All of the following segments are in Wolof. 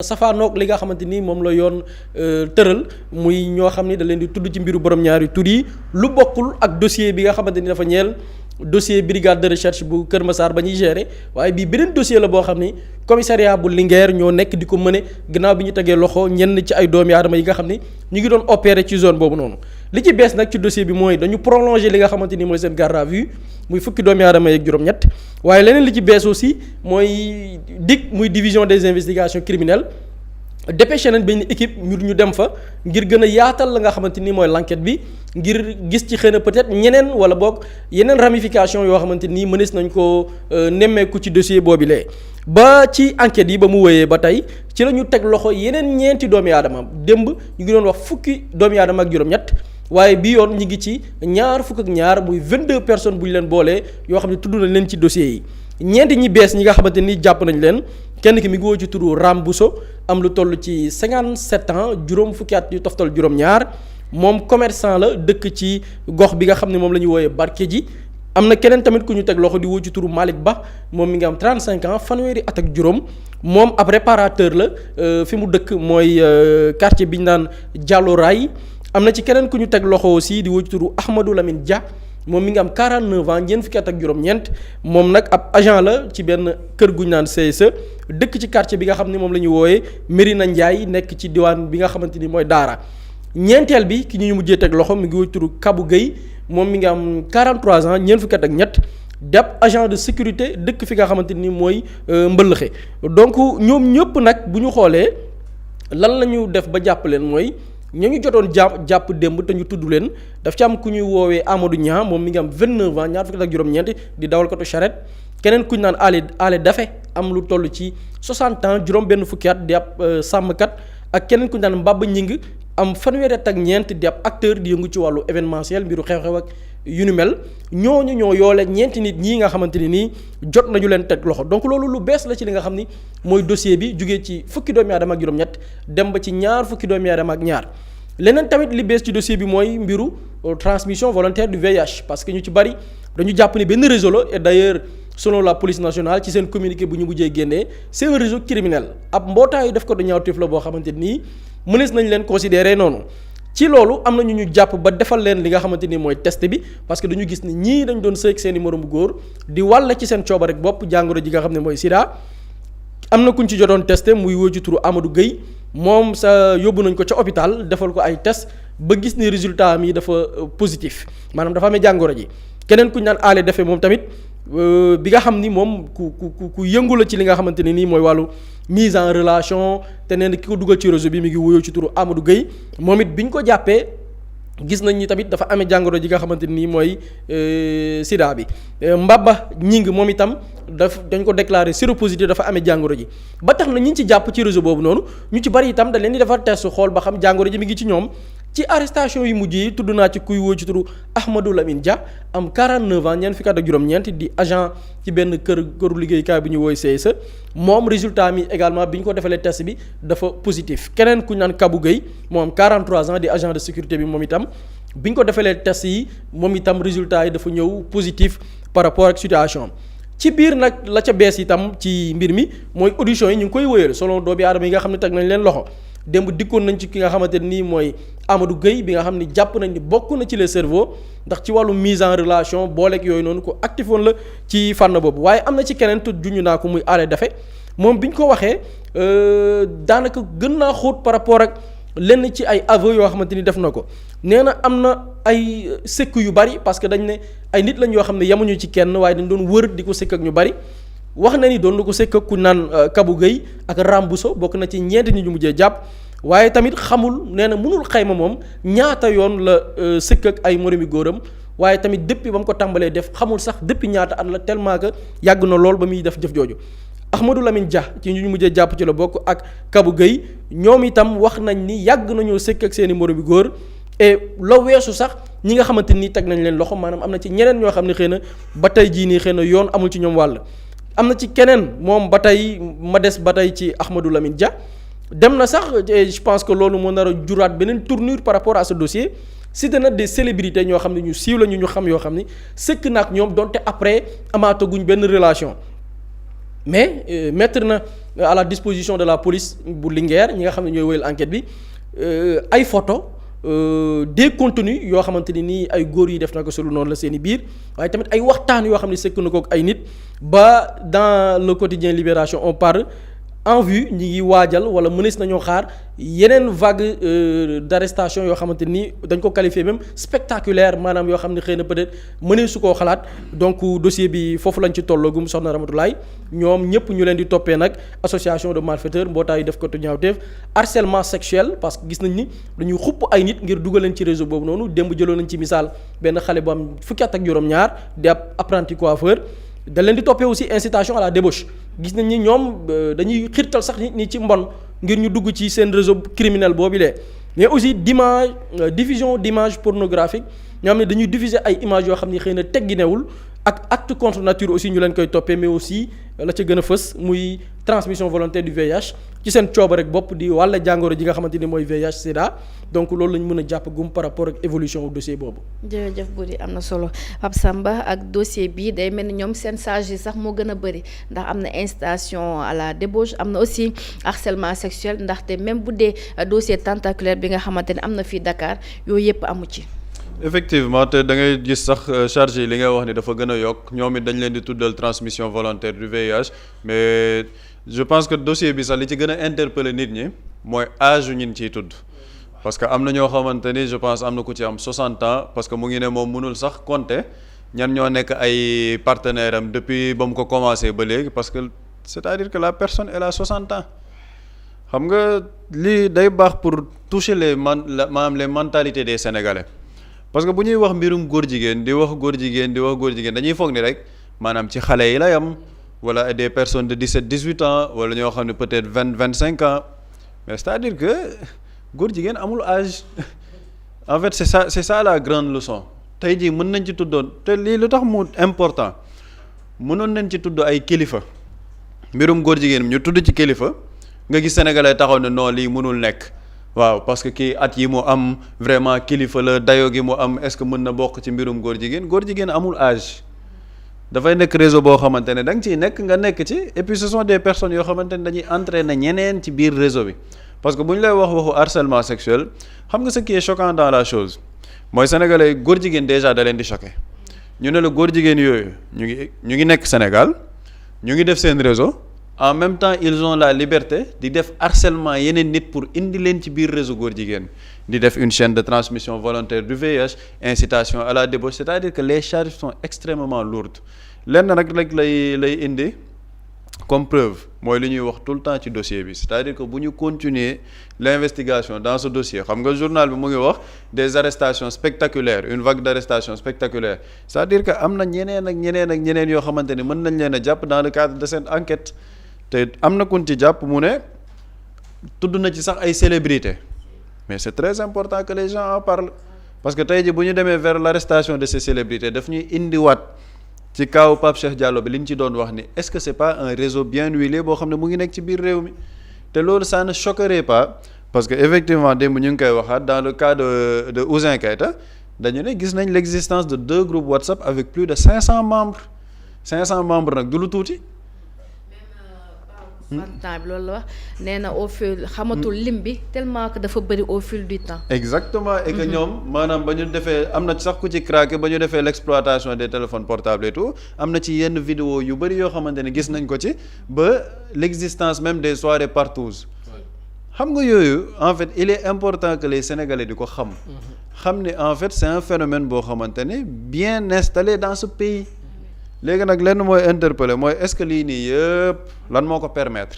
safaanoog li nga xamante ni moom la yoon tëral muy ñoo xam ni da leen di tudd ci mbiru borom ñaari tur yi lu bokkul ak dossier bi nga xamante ni dafa ñeel dossier brigade de recherche bu Kër Massar ba ñuy gérer waaye bii beneen dossier la boo xam ni commissariat bu Linguère ñoo nekk di ko mëne gannaaw bi ñu tegee loxo ñenn ci ay doomi aadama yi nga xam ni ñu ngi doon opérer ci zone boobu noonu li ci bees nag ci dossier bi mooy dañu prolonger li nga xamante ni mooy seen garde à vue muy fukki doomi aadama yeeg juróom-ñett waaye leneen li ci bees aussi mooy DIC muy division des investigations criminelles dépêché nañ benn équipe ñu dem fa ngir gën a yaatal la nga xamante ni mooy l'enquête bi ngir gis ci xëy na peut-être ñeneen wala boog yeneen ramification yoo xamante ni mënees nañ ko nemmeeku ci dossier boobilee ba ci enquête yi ba mu wéyee ba tey ci la ñu teg loxo yeneen ñeenti doomi aadama démb ñu ngi doon wax fukki doomi aadama ak juróom-ñett waaye bii yoon ñi ngi ci ñaar fukk ak ñaar muy 22 personnes bu ñu leen boolee yoo xam ne tudd nañ leen ci dossier yi ñeenti ñi bees ñi nga xamante ni jàpp nañ leen kenn ki mi ngi woo ci turu Ram Bousso am lu toll ci 57 ans juróom fukki at yu toftal juróom-ñaar moom commerçant la dëkk ci gox bi nga xam ne moom la ñuy wooyee Barkédji am na keneen tamit ku ñu teg loxo di woo ci turu Malick Ba moom mi ngi am 35 ans fanweeri at ak juróom moom ab réparateur la fi mu dëkk mooy quartier bi ñu naan Diallo Ray am na ci keneen ku ñu teg loxo aussi di woo ci turu Ahmadou Lamine Dia moom mi ngi am 49 ans ñeent fukki at ak juróom-ñeent moom nag ab agent la ci benn kër gu ñu naan CSE dëkk ci quartier bi nga xam ne moom la ñu wooyee Mérina Ndiaye nekk ci diwaan bi nga xamante ni mooy Daara ñeenteel bi ki ñu mujjee teg loxo mi ngi woo turu Kabou Gueye moom mi ngi am 43 ans ñeent fukki at ak ñett dab agent de sécurité dëkk fi nga xamante ni mooy Mbëllëxe donc ñoom ñëpp nag bu ñu xoolee lan la ñu def ba jàpp leen mooy. ñu jotoon jàpp démb te ñu tudd leen daf ci am ku ñuy woowee Amadou Niang moom mi ngi am 29 ans ñaar fukki ak juróom-ñeent di dawalkatu charrette keneen ku ñu naan Ale Dafe am lu toll ci 60 ans juróom-benn fukki at di ab sàmmkat ak keneen ku ñu naan Mbaba Ñing am fanweeri at ak ñeent di ab acteur di yëngu ci wàllu événementiel mbiru xew-xew ak yu ni mel ñooñu ñoo yoole ñeenti nit ñii nga xamante ni nii jot nañu leen teg loxo donc loolu lu bees la ci li nga xam ni mooy dossier bi jugee ci fukki doomi aadama ak juróom-ñett dem ba ci ñaar fukki doomi aadama ak ñaar leneen tamit li bees ci dossier bi mooy mbiru transmission volontaire du VIH parce que ñu ci bari dañu jàpp ni benn réseau la et d'ailleurs selon la police nationale ci seen communiqué bu ñu mujjee génnee c'est un réseau criminel ab mbootaayu def ko da ñaawteef la boo xamante nii mënees nañ leen considérer noonu ci loolu am na ñu jàpp ba defal leen li nga xamante ni mooy test bi parce que dañu gis ni ñii dañ doon sëy ak seen i moromu góor di wàll ci seen cooba rek bopp jàngoro ji nga xam ne mooy sida am na kuñ ci jotoon testé muy woo ci turu Amadou Gueye moom sa yóbbu nañ ko ca hôpital defal ko ay test ba gis ni résultat am yi dafa positif maanaam dafa amee jàngoro ji keneen kuñ naan aale defee moom tamit bi nga xam ni moom ku yëngu la ci li nga xamante ne nii mooy wàllu mise en relation te nee na ki ko dugal ci réseau bi mi ngi wuyoo ci turu Amadou Gueye moom it bi ñu ko jàppee gis nañ ni tamit dafa amee jàngoro ji nga xamante nii mooy sida bi Mbaba Ñing moom itam dañ ko déclaré séropositif dafa amee jàngoro ji ba tax na ñi ci jàpp ci réseau boobu noonu ñu ci bari itam da leen di defar test xool ba xam jàngoro ji mi ngi ci ñoom ci arrestation yu mujj yi tudd naa ci kuy woo ci turu Ahmadou Lamine Dia am 49 ans ñeent fukki at ak juróom-ñeent di agent ci benn këru liggéeykaay bi ñu woy CSE moom résultat mi également bi ñu ko defalee test bi dafa positif keneen ku ñu naan Kabou Gueye moo am 43 ans di agent de sécurité bi moom itam bi ñu ko defalee test yi moom itam résultat yi dafa ñëw positif par rapport ak situation ci biir nag la ca bees itam ci mbir mi mooy audition yi ñu ngi koy wëyal selon doomi aadama yi nga xam ne teg nañ leen loxo démb dikkoon nañ ci ki nga xamante nii mooy Amadou Gueye bi nga xam ni jàpp nañ ni bokk na ci les cerveaux ndax ci wàllu mise en relation booleeg yooyu noonu ko actif woon la ci fànn boobu waaye am na ci keneen te juñu naa ko muy aale dafe moom bi ñu ko waxee daanaka gën naa xóot par rapport ak lenn ci ay aveux yoo xamante ni def na ko nee na am na ay sëkk yu bari parce que dañ ne ay nit lañ yoo xam ne yemuñu ci kenn waaye dañ doon wër di ko sëkk ak ñu bari wax na ni doon na ko sëkk ak ku naan Kabou Gueye ak Ram Bousso bokk na ci ñeenti nit ñu mujjee jàpp waaye tamit xamul nee na mënul xayma moom ñaata yoon la sëkk ak ay moromi góoram waaye tamit depuis ba mu ko tàmbalee def xamul sax depuis ñaata at la tellement que yàgg na lool ba muy def jëf jooju Ahmadou Lamine Dia ci ñu mujjee jàpp ci la bokk ak Kabou Gueye ñoom itam wax nañ ni yàgg nañoo sëkk ak seen i moromi góor et la weesu sax ñi nga xamante ni teg nañ leen loxo maanaam am na ci ñeneen ñoo xam ne xëy na ba tey jii nii xëy na yoon amul ci ñoom wàll am na ci keneen moom ba tey ma des ba tey ci Ahmadou Lamine Dia dem na sax je pense que loolu moo nar a juraat beneen tournure par rapport à ce dossier cité na des célébrités ñoo xam ne ñu siiw la ñu xam yoo xam ni sëkk na ak ñoom donte après amaataguñ benn relation mais mettre na à la disposition de la police bu Linguère ñi nga xam ne ñooy wéyal enquête bi ay photo des contenus yoo xamante ni nii ay góor yi def na ko selu noonu la seen i biir waaye tamit ay waxtaan yoo xam ne sekk na ko ak ay nit ba dans le quotidien Libération on parle en vue ñi ngi waajal wala mënees nañoo xaar yeneen vague d'arrestation yoo xamante ni dañ ko qualifier même spectaculaire maanaam yoo xam ne xëy na peut-être mënees su koo xalaat donc dossier bi foofu lañ ci tollagum soxna Ramatoulaye ñoom ñëpp ñu leen di toppee nag association de malfaiteurs mbootaayu def ko tu ñaawteef harcèlement sexuel parce que gis nañ ni dañuy xupp ay nit ngir dugal leen ci réseau boobu noonu démb jëloon nañ ci misaal benn xale bu am fukki at ak juróom-ñaar di ab apprenti coiffeur da leen di toppee aussi incitation à la débauche gis nañ ni ñoom dañuy xirtal sax nit ñi ci mbon ngir ñu dugg ci seen réseau criminel boobu lee mais aussi d'image diffusion d'images pornographiques ñoo xam ne dañuy diffuser ay images yoo xam ne xëy na tegginewul ak acte contre nature aussi ñu leen koy toppee mais aussi la ca gën a fës muy transmission volontaire du VIH ci seen cooba rek bopp di wàlla jàngoro ji nga xamante ni mooy VIH sida donc loolu lañ mën a jàpp gum par rapport ak évolution au dossier boobu. jërëjëf Boury am na solo Pape Samba ak dossier bii day mel ni ñoom seen charge yi sax moo gën a bëri ndax am na incitation à la débauche am na aussi harcèlement sexuel ndaxte même bu dee dossier tentaculaire bi nga xamante ne am na fii Dakar yooyu yëpp amu ci. effectivement te da ngay gis sax charge yi li ngay wax ni dafa gën a yokk ñoom it dañ leen di tuddal transmission volontaire du VIH mais je pense que dossier bi sax li ci gën a interpeller nit ñi mooy âge yu ñin ciy tudd parce que am na ñoo xamante ni je pense am na ku ci am 60 ans parce que mu ngi ne moom mënul sax compter ñan ñoo nekk ay partenaire am depuis ba mu ko commencé ba léegi parce que c'est-à-dire que la personne elle a 60 ans xam nga lii day baax pour toucher maanaam les mentalités des Sénégalais. parce que bu ñuy wax mbirum góor jigéen di wax góor jigéen dañuy foog ni rek maanaam ci xale yi lay am wala des personnes de 17-18 ans wala ñoo xam ne peut-être 20-25 ans mais c'est-à-dire que góor jigéen amul âge en fait c'est ça la grande leçon tey jii mën nañ ci tuddoon te lii lu tax mu important mënoon nañ ci tudd ay kilifa mbirum góor jigéen ñu tudd ci kilifa nga gis sénégalais taxaw ne non lii mënul nekk. waaw parce que kii at yi mu am vraiment kilifa la dayo gi mu am est-ce que mën na bokk ci mbirum góor jigéen amul âge dafay nekk réseau boo xamante ne da nga ciy nekk nga nekk ci et puis ce sont des personnes yoo xamante ne dañuy entraîner ñeneen ci biir réseau bi parce que bu ñu lay waxu harcèlement sexuel xam nga ce qui est choquant dans la chose mooy sénégalais góor jigéen déjà da leen di choqué ñu ne la góor jigéen yooyu ñu ngi nekk Sénégal ñu ngi def seen réseau en même temps ils ont la liberté di def harcèlement yeneen nit pour indi leen ci biir réseau góor jigéen di def une chaîne de transmission volontaire du VIH incitation à la débauche c'est-à-dire que les charges sont extrêmement lourdes lenn rek lay indi comme preuve mooy li ñuy wax tout le temps ci dossier bi c'est-à-dire que bu ñu continuer l'investigation dans ce dossier xam nga journal bi mu ngi wax des arrestations spectaculaires une vague d'arrestations spectaculaires c'est-à-dire que am na ñeneen yoo xamante ni mën nañ leen a jàpp dans le cadre de cette enquête te am na kun ci jàpp mu ne tudd na ci sax ay célébrités mais c'est très important que les gens en parlent parce que tey ji bu ñu demee vers l'arrestation de ces célébrités daf ñuy indiwaat ci kaaw Pape Cheikh Diallo bi li ñu ci doon wax ni est-ce que c'est pas un réseau bien huilé boo xam ne mu ngi nekk ci biir réew mi te loolu ça ne choquerait pas parce que effectivement démb ñu ngi koy waxaat dans le cas de Ouzin Keita dañu ne gis nañ l'existence de 2 groupes WhatsApp avec plus de 500 membres nag du lu tuuti. temps bi loolu la wax nee na au fil xamatul lim bi tellement que dafa bëri au fil du temps. exactement et que ñoom maanaam ba ñu defee am na sax ku ci craqué ba ñu defee l'exploitation des téléphones portables et tout am na ci yenn vidéo yu bëri yoo xamante ne gis nañ ko ci ba l'existence même des soirées partous xam nga yooyu en fait il est important que les Sénégalais di ko xam ni en fait c'est un phénomène boo xamante ne bien installé dans ce pays. léegi nag lenn mooy interpeller mooy est-ce que lii nii yëpp lan moo ko permettre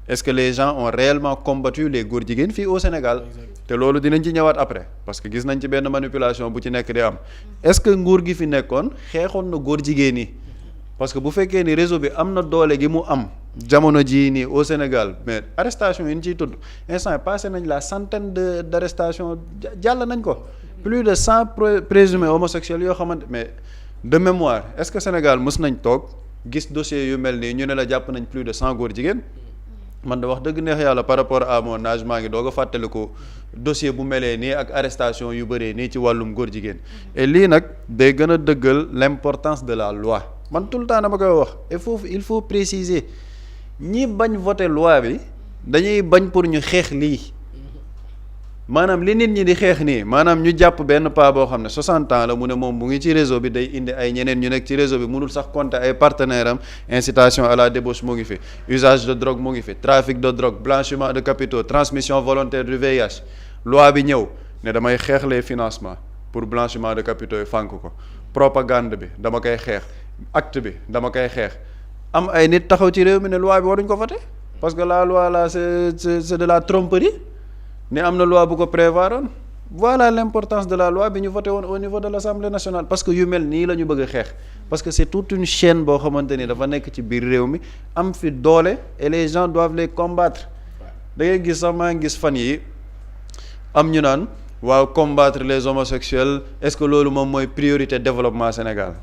est-ce que les gens ont réellement combattu les góor jigéen fii au Sénégal te loolu dinañ ci ñëwaat après parce que gis nañ ci benn manipulation bu ci nekk di am est-ce que nguur gi fi nekkoon xeexoon na góor jigéen yi parce que bu fekkee ni réseau bi am na doole gi mu am jamono jii nii au Sénégal mais arrestation yi ñu ciy tudd instant passé nañ la centaine d'arrestation jàll nañ ko plus de 100 présumés homosexuels yoo xamante mais de mémoire est-ce que Sénégal mës nañ toog gis dossier yu mel nii ñu ne la jàpp nañ plus de 100 góor jigéen man da wax dëgg neex yàlla par rapport à mon âge maa ngi doog a fàttaliku dossier bu melee nii ak arrestation yu bëree nii ci wàllum góor jigéen et lii nag day gën a dëggal l'importance de la loi man tout le temps dama koy wax et foofu il faut préciser ñi bañ voter loi bi dañuy bañ pour ñu xeex lii maanaam li nit ñi di xeex nii maanaam ñu jàpp benn pas boo xam ne 60 ans la mu ne moom mu ngi ci réseau bi day indi ay ñeneen ñu nekk ci réseau bi mënul sax compter ay partenaires am incitation à la débauche mu ngi fi usage de drogue mu ngi fi trafic de drogue blanchiment de capitaux transmission volontaire du VIH loi bi ñëw ne damay xeex les financements pour blanchiment de capitaux yi fànk ko propagande bi dama koy xeex acte bi dama koy xeex am ay nit taxaw ci réew mi ne loi bi waruñ ko voter parce que la loi là c'est de la tromperie ni am na loi bu ko prévoir woon voilà l'importance de la loi bi ñu voté woon au niveau de l'Assemblée nationale parce que yu mel nii la ñu bëgg a xeex parce que c'est toute une chaîne boo xamante ni dafa nekk ci biir réew mi am fi doole et les gens doivent les combattre da ngay gis sax maa ngi gis fan yi am ñu naan waaw combattre les homosexuels est-ce que loolu moom mooy priorité développement Sénégal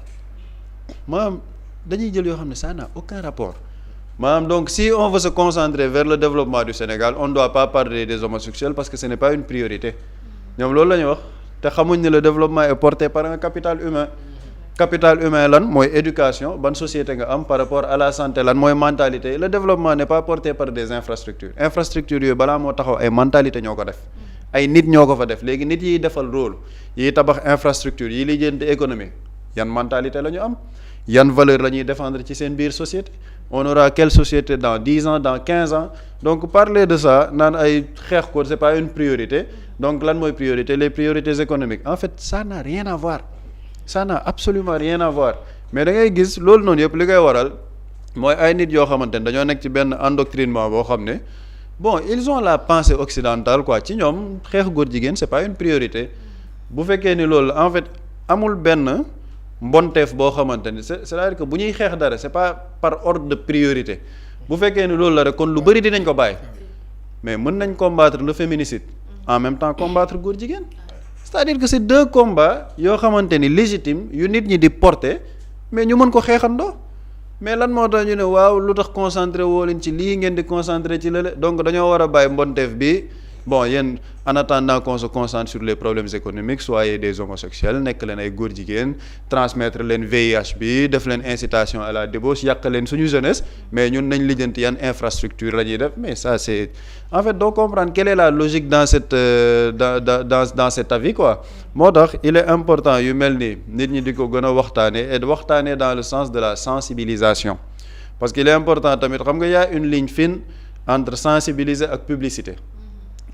maanaam dañuy jël yoo xam ne ça n'a aucun rapport maanaam donc si on veut se concentrer vers le développement du Sénégal on ne doit pas parler des homosexuels parce que ce n'est pas une priorité ñoom loolu la ñu wax te xamuñ ne le développement est porté par un capital humain lan mooy éducation ban société nga am par rapport à la santé lan mooy mentalité le développement n'est pas porté par des infrastructures yooyu balaa moo taxaw ay mentalité ñoo ko def ay nit ñoo ko fa def léegi nit yiy defal rôle yiy tabax infrastructure yi lijjanti économie yan mentalité la ñu am yan valeur la ñuy défendre ci seen biir société on aura quelle société dans 10 ans dans 15 ans donc parler de ça naan ay xeex ko c'est pas une priorité donc lan mooy priorité les priorités économiques en fait ça n'a rien à voir ça n'a absolument rien à voir mais da ngay gis loolu noonu yëpp li koy waral mooy ay nit yoo xamante ne dañoo nekk ci benn endoctrinement boo xam ne bon ils ont la pensée occidentale quoi ci ñoom xeex góor jigéen c'est pas une priorité bu fekkee ni loolu en fait amul benn mbonteef boo xamante ni c'est-à-dire que bu ñuy xeex dara c'est pas par ordre de priorité bu fekkee ni loolu la rek kon lu bari dinañ ko bàyyi mais mën nañ combattre le féminicide en même temps combattre góor jigéen c'est-à-dire que c'est deux combats yoo xamante ni légitime yu nit ñi di porter mais ñu mën ko xeexandoo mais lan moo tax ñu ne waaw lu tax concentré woo leen ci lii ngeen di concentré ci lële donc dañoo war a bàyyi mbonteef bi bon yéen en attendant qu'on se concentre sur les problèmes économiques soyez des homosexuels nekk leen ay góor jigéen transmettre leen VIH bi def leen incitation à la débauche yàq leen suñu jeunesse mais ñun nañ lijjanti yan infrastructure la ñuy def mais ça c'est en fait doo comprendre quelle est la logique dans cette dans cet avis quoi moo tax il est important yu mel ni nit ñi di ko gën a waxtaanee et waxtaanee dans le sens de la sensibilisation parce qu'il est important tamit xam nga y a une ligne fine entre sensibiliser ak publicité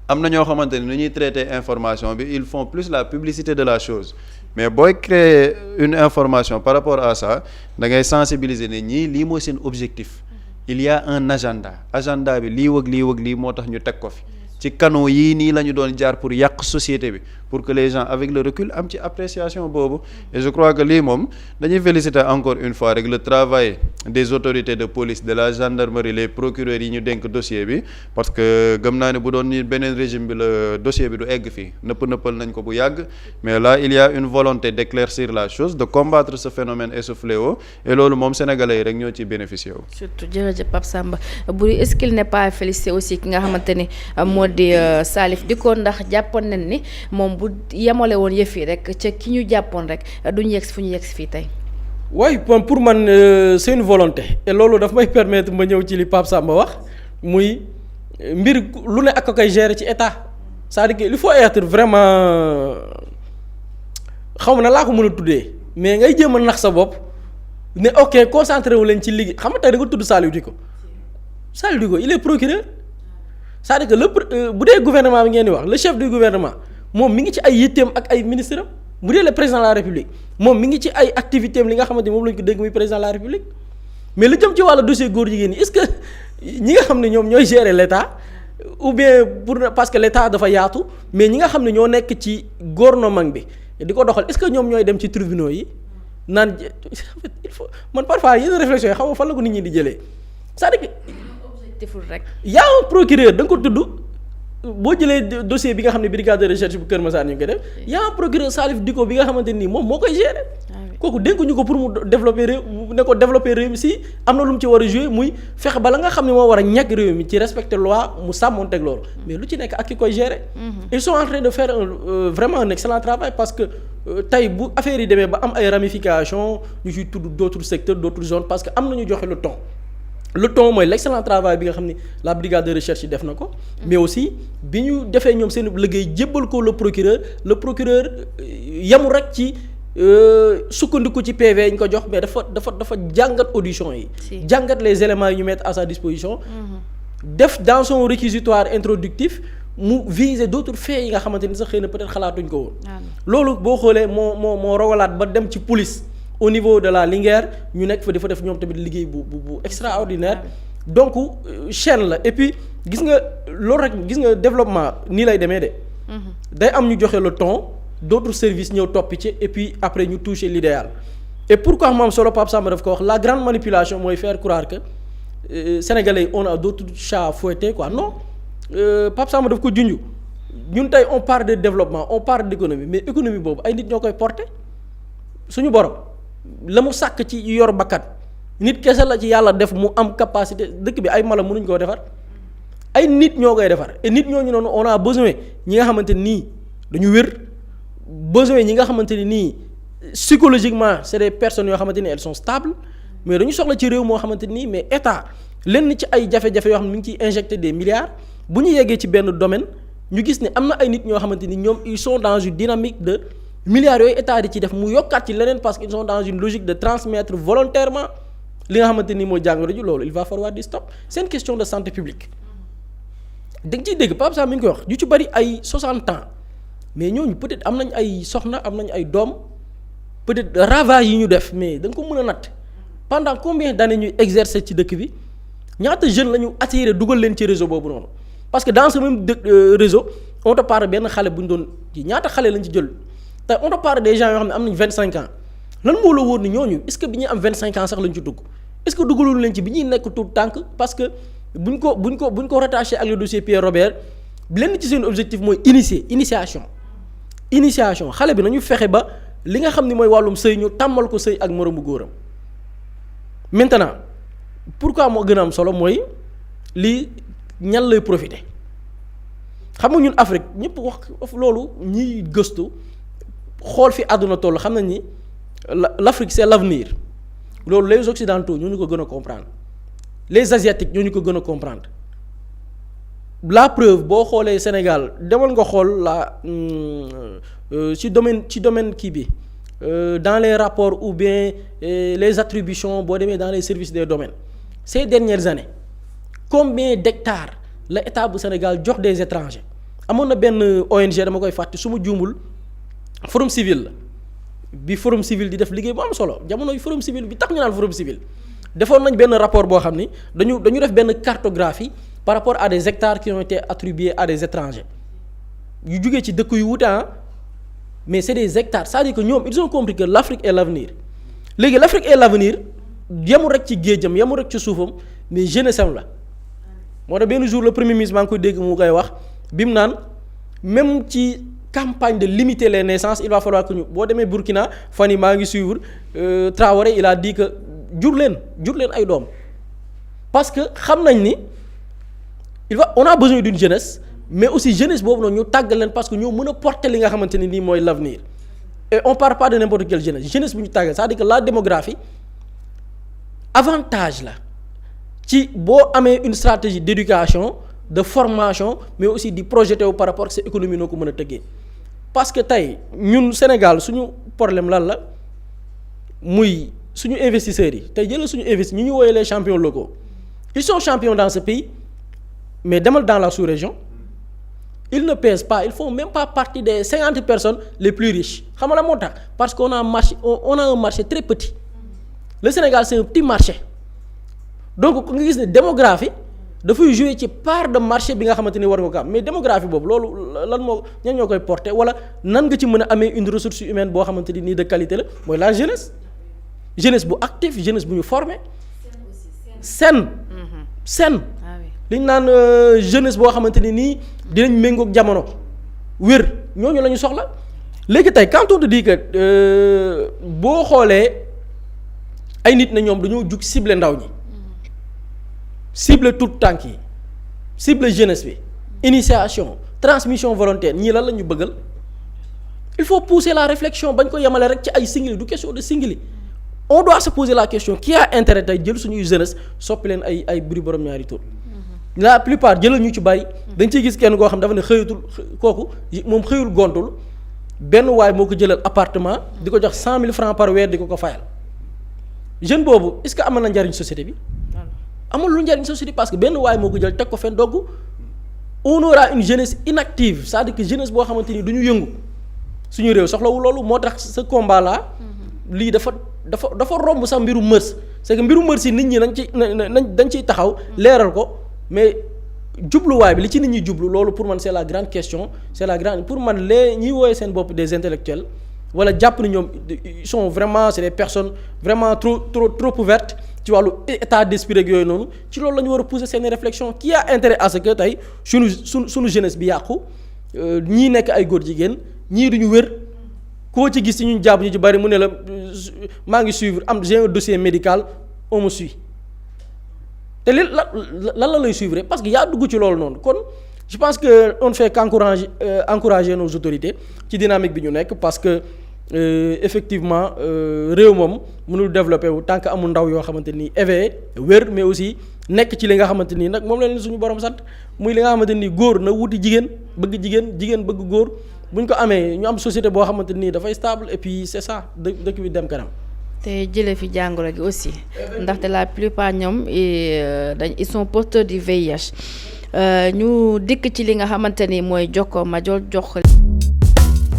am na ñoo xamante ni ñuy traiter information bi ils font plus la publicité de la chose mais booy créer une information par rapport à ça da ngay sensibiliser ne ñii lii mooy seen objectif il y a un agenda bi lii wëg lii moo tax ñu teg ko fi ci canaux yii nii la ñu doon jaar pour yàq société bi pour que les gens avec le recul am ci appréciation boobu et je crois que lii moom dañuy féliciter encore une fois rek le travail des autorités de police de la gendarmerie les procureurs yi ñu dénk dossier bi parce que gëm naa ne bu doon ni beneen régime bi la dossier bi du egg fii nëppal nañ ko bu yàgg mais là il y a une volonté d'éclaircir la chose de combattre ce phénomène et ce fléau et loolu moom sénégalais yi rek ñoo ciy bénéficier wu. surtout jërëjëf Pape Samba Boury est-ce qu'il n'est pas félicité aussi ki nga xamante ni moo di Salif Dicko ndax jàppoon nañ ni moom bu yemale woon yëf yi rek ca ki ñu jàppoon rek duñu yegg fu ñu yegg fii tey. waaye pour man c'est une volonté et loolu daf may permettre ma ñëw ci li Pape Samba wax muy mbir lu ne ak a koy gérer ci état c'est-à-dire que il faut être vraiment xaw ma na laa ko mën a tuddee mais ngay jéem a nax sa bopp ne ok concentré wu leen ci liggéey xam nga tey da nga tudd Salif Dicko il est procureur c'est-à-dire que bu dee gouvernement bi ngeen di wax le chef du gouvernement moom mi ngi ci ay yitteem ak ay ministres am bu dee le président de la république moom mi ngi ci ay activités am li nga xamante ni moom lañu ko dégg muy président de la république mais lu jëm ci wàllu dossier góor jigéen ñi est-ce que ñi nga xam ne ñoom ñooy gérer l'État ou bien parce que l'État dafa yaatu mais ñi nga xam ne ñoo nekk ci gouvernement bi di ko doxal est-ce que ñoom ñooy dem ci tribunaux yi naan il faut man parfois yenn réflexion yi xam nga fan la ko nit ñi di jëlee c'est-à-dire que objectiful rek yaa un procureur da nga ko tudd boo jëlee dossier bi nga xam ne brigade de recherche bu Kër Massar ñu ngi koy def yaa un procureur Salif Dicko bi nga xamante nii moom moo koy gérer kooku dénkuñu ko pour mu développer réew ne ko développer réew mi si am na lu mu ci war a jouer muy fexe ba la nga xam ne moo war a ñàkk réew mi ci respecter loi mu sàmmoonteeg loolu mais lu ci nekk ak ki koy gérer ils sont en train de faire vraiment un excellent travail parce que tey bu affaire yi demee ba am ay ramifications ñu ciy tudd d'autres secteurs d'autres zones parce que am na ñu joxe le ton mooy l'excellent travail bi nga xam ni la brigade de recherche yi def na ko. mais aussi bi ñu defee ñoom seen liggéey jébbal ko le procureur yemul rek ci sukkandiku ci PV yi ñu ko jox mais dafa jàngat audition yi. jàngat les éléments yi ñu mettre à sa disposition. def dans son réquisitoire introductif mu viser d'autres faits yi nga xamante ni sax xëy na peut-être xalaatuñ ko woon. loolu boo xoolee moo rogalaat ba dem ci police. au niveau de la Linguère ñu nekk fa dafa def ñoom tamit liggéey bu extraordinaire donc chaîne la et puis gis nga loolu rek gis nga développement nii lay demee de. day am ñu joxe le ton d'autres services ñëw topp ci et puis après ñu toucher l'idéal et pourquoi moom solo Pape Samba daf ko wax la grande manipulation mooy faire croire que sénégalais on a d'autres chats à fouetter quoi non Pape Samba daf ko junj ñun tey on parle de développement on parle d'économie mais économie boobu ay nit ñoo koy porter suñu borom. la mu sàkk ci yor bakkat nit kese la ci yàlla def mu am capacité dëkk bi ay mala mënuñ koo defar ay nit ñoo koy defar et nit ñooñu noonu on a besoin ñi nga xamante nii dañu wér besoin ñi nga xamante ni nii psychologiquement c'est des personnes yoo xamante ni elles sont stables mais dañu soxla ci réew moo xamante nii mais état lenn ci ay jafe-jafe yoo xam ne mi ngi ciy injecter des milliards bu ñu yeggee ci benn domaine ñu gis ne am na ay nit ñoo xamante ni ñoom ils sont dans une dynamique de milliards yooyu état di ci def mu yokkaat ci leneen parce qu'ils sont dans une logique de transmettre volontairement li nga xamante ni mooy jàngoro ji loolu il va falloir di stop c'est une question de santé publique da nga ciy dégg Pape Samba mi ngi koy wax ñu ci bari ay 60 ans mais ñooñu peut-être am nañ ay soxna am nañ ay doom peut-être ravage yi ñu def mais da nga ko mën a natt pendant combien d'années ñuy exercer ci dëkk bi ñaata jeunes la ñu attiré dugal leen ci réseau boobu noonu parce que dans ce même réseau on te parle benn xale bu ñu doon ci ñaata xale lañ ci jël. te on te parle des gens yoo xam ne am nañ 25 ans lan moo la wóor ni ñooñu est-ce que bi ñuy am 25 ans sax lañ ci dugg est-ce que duggalul leen ci bi ñuy nekk tout tànk parce que buñ ko rattaché ak le dossier Pierre Robert lenn ci seen objectif mooy initiation xale bi nañu fexe ba li nga xam ni mooy wàllum sëy ñu tàmmal ko sëy ak moromu góoram maintenant pourquoi moo gën a am solo mooy lii ñan lay profiter xam nga ñun Afrique ñëpp wax loolu ñiy gëstu. xool fi àdduna toll xam nañ ni l'Afrique c'est l'avenir loolu les occidentaux ñoo ñu ko gën a comprendre les asiatiques ñoo ñu ko gën a comprendre la preuve boo xoolee Sénégal demal nga xool ci domaine kii bi dans les rapports ou bien les attributions boo demee dans les services des domaines ces dernières années combien d'hectares la état bu Sénégal jox des étrangers amoon na benn ONG dama koy fàtte su ma juumul forum civil la bi forum civil di def liggéey bu am solo jamonoy forum civil bi tax ñu naan forum civil defoon nañ benn rapport boo xam ni dañu def benn cartographie par rapport à des hectares qui ont été attribués à des étrangers yu jugee ci dëkk yu wuute mais c'est des hectares c'est-à-dire que ñoom ils ont compris que l'Afrique est l'avenir léegi l'Afrique est l'avenir yemul rek ci géejam yemul rek ci suufam mais jeunesse am la moo tax benn jour le premier ministre maa ngi koy dégg mu koy wax bi mu naan même ci campagne de limiter les naissances il va falloir que ñu boo demee Burkina fan yi maa ngi suivre Traoré il a dit que jur leen ay doom parce que xam nañ ni on a besoin d'une jeunesse mais aussi jeunesse boobu noonu ñu tàggal leen parce que ñoo mën a porter li nga xamante ne nii mooy l'avenir et on parle pas de n'importe quelle jeunesse bu ñu tàggal c'est-à-dire que la démographie avantage la ci boo amee une stratégie d'éducation de formation mais aussi di projeté wu par rapport ak sa économie noo ko mën a tëggee parce que tey ñun Sénégal suñu problème lan la muy suñu investisseurs yi tey jëlal suñu investisseurs ñu woowee les champions locaux ils sont champions dans ce pays mais demal dans la sous-région ils ne pèsent pas ils font même pas partie des 50 personnes les plus riches xam nga la moo tax parce qu'on a un marché très petit le Sénégal c'est un petit marché donc nga gis ne démographie dafay jouer ci part de marché bi nga xamante ni war nga ko am mais démographie boobu loolu lan moo ñan ñoo koy porter wala nan nga ci mën a amee une ressource humaine boo xamante ni nii de qualité la mooy la jeunesse bu active jeunesse bu ñu former saine li ñu naan jeunesse boo xamante ni nii dinañ méngoog jamono wér ñooñu la ñu soxla léegi tey quand on te dit que boo xoolee ay nit na ñoom dañoo jug cibler ndaw ñi cible tout tànk yi cible jeunesse bi initiation transmission volontaire ñii lan la ñu bëggal il faut pousser la réflexion bañ ko yemale rek ci ay singili du question de singili on doit se poser la question qui a intérêt tey jël suñuy jeunesse soppi leen ay buri borom ñaari tur. la plupart jëlal ñu ci bari dañ ciy gis kenn koo xam dafa ne xëyatul kooku moom xëyul gontul benn waay moo ko jëlal appartement di ko jox 100 000 francs par weer di ko fayal jeune boobu est-ce que amal na njariñ société bi. amul lu njariñ société parce que benn waay moo ko jël teg ko fenn dogg on aura une jeunesse inactive c'est-à-dire que jeunesse boo xamante ni du ñu yëngu suñu réew soxlawu loolu moo tax ce combat là lii dafa romb sax mbiru mërs c'est que mbiru mërs yi nit ñi dañ ciy taxaw leeral ko mais jubluwaay bi li ci nit ñi jublu loolu pour man c'est la grande question c'est la grande pour man ñiy woowee seen bopp des intellectuels wala jàpp ni ñoom ils sont vraiment c'est des personnes vraiment trop ouvertes ci wàllu état d'esprit rek yooyu noonu ci loolu la ñu war a pousser seen réflexion qui a intérêt à ce que tey suñu jeunesse bi yàqu ñii nekk ay góor jigéen ñii duñu wér koo ci gis ci ñun jàpp ñu ci bari mu ne la maa ngi suivre j'ai un dossier médical on me suit te lan la lay suivre parce que yaa dugg ci loolu noonu kon je pense que on ne fait qu'encourager nos autorités ci dynamique bi ñu nekk parce que effectivement réew moom mënul développer wu tant que amul ndaw yoo xamante ni éveillé wér mais aussi nekk ci li nga xamante nii nag moom la leen suñu borom sant muy li nga xamante ni góor na wuti jigéen jigéen bëgg góor bu ñu ko amee ñu am société boo xamante nii dafay stable et puis c'est ça dëkk bi dem kanam. te jëlee fi jàngoro gi aussi ndaxte la plupart ñoom ils sont porteurs du VIH ñu dikk ci li nga xamante ni mooy jokkoo ma jox.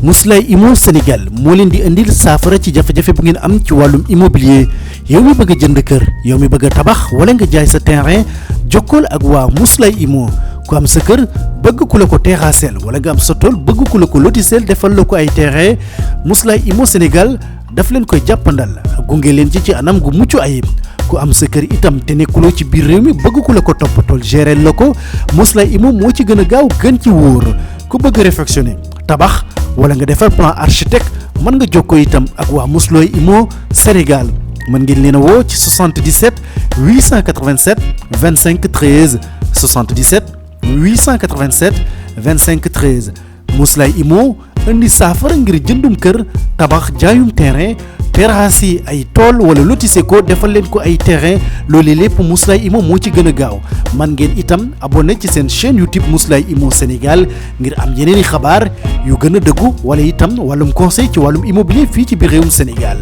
Mously Immo Sénégal moo leen di indil saafara ci jafe-jafe bu ngeen am ci wàllum immobilier yow mi bëgg a jënd kër yow mi bëgg a tabax wala nga jaay sa terrain jokkool ak waa Mously Immo ku am sa kër bëgg ku la ko terrassel wala nga am sa tool bëgg ku la ko lotisel defal la ko ay terrain Mously Immo Sénégal daf leen koy jàppandal gunge leen ci anam gu mucc ayib ku am sa kër itam te nekkuloo ci biir réew mi bëgg ku la ko toppatool gérer la ko Mously Immo moo ci gën a gaaw gën ci wóor ku bëgg réfectionner tabax wala nga defar plan architecte mën nga jokkoo itam ak waa Mously Immo Sénégal mën ngeen leen a woo ci 77 887 25 13 77 887 25 13 Mously Immo indi saafara ngir jëndum kër tabax jaayum terrain terrasse yi ay tool wala lotissé ko defal leen ko ay terrain loolu lépp Mously Immo moo ci gën a gaaw man ngeen itam abonné ci seen chaîne YouTube Mously Immo Sénégal ngir am yeneeni xabaar yu gën a dëggu wala itam wàllum conseil ci wàllum immobilier fii ci biir réewum Sénégal